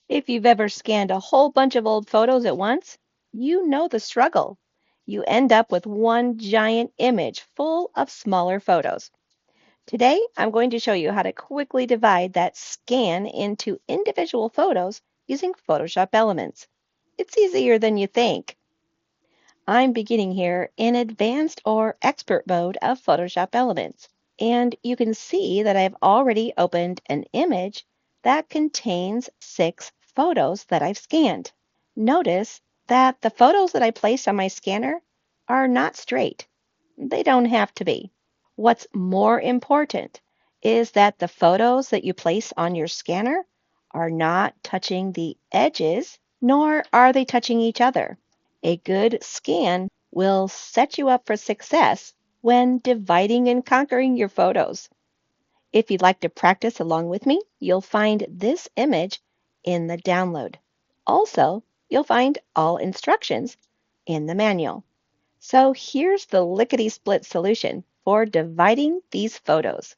If you've ever scanned a whole bunch of old photos at once, you know the struggle. You end up with one giant image full of smaller photos. Today, I'm going to show you how to quickly divide that scan into individual photos using Photoshop Elements. It's easier than you think. I'm beginning here in advanced or expert mode of Photoshop Elements. And you can see that I've already opened an image that contains 6 photos that I've scanned. Notice that the photos that I placed on my scanner are not straight. They don't have to be. What's more important is that the photos that you place on your scanner are not touching the edges, nor are they touching each other. A good scan will set you up for success when dividing and conquering your photos. If you'd like to practice along with me, you'll find this image in the download. Also, you'll find all instructions in the manual. So here's the lickety-split solution for dividing these photos.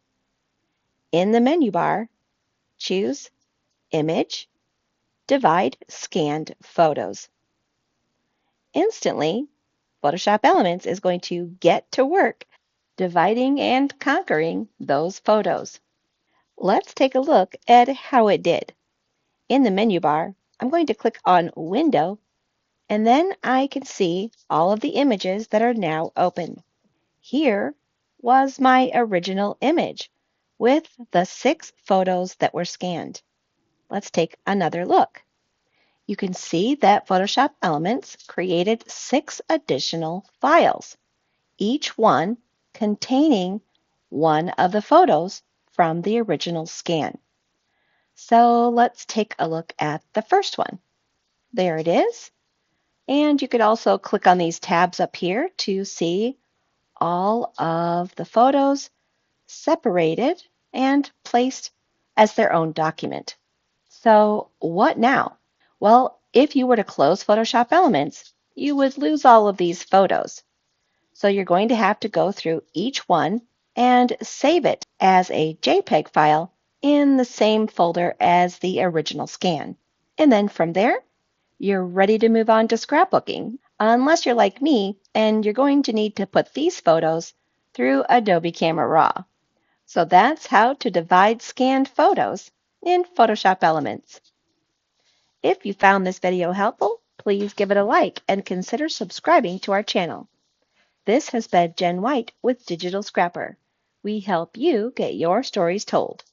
In the menu bar, choose Image, Divide Scanned Photos. Instantly, Photoshop Elements is going to get to work dividing and conquering those photos. Let's take a look at how it did. In the menu bar, I'm going to click on Window, and then I can see all of the images that are now open. Here was my original image with the 6 photos that were scanned. Let's take another look. You can see that Photoshop Elements created 6 additional files, each one containing one of the photos from the original scan. So let's take a look at the first one. There it is. And you could also click on these tabs up here to see all of the photos separated and placed as their own document. So what now? Well, if you were to close Photoshop Elements, you would lose all of these photos. So you're going to have to go through each one and save it as a JPEG file in the same folder as the original scan. And then from there, you're ready to move on to scrapbooking, unless you're like me and you're going to need to put these photos through Adobe Camera Raw. So that's how to divide scanned photos in Photoshop Elements. If you found this video helpful, please give it a like and consider subscribing to our channel. This has been Jen White with Digital Scrapper. We help you get your stories told.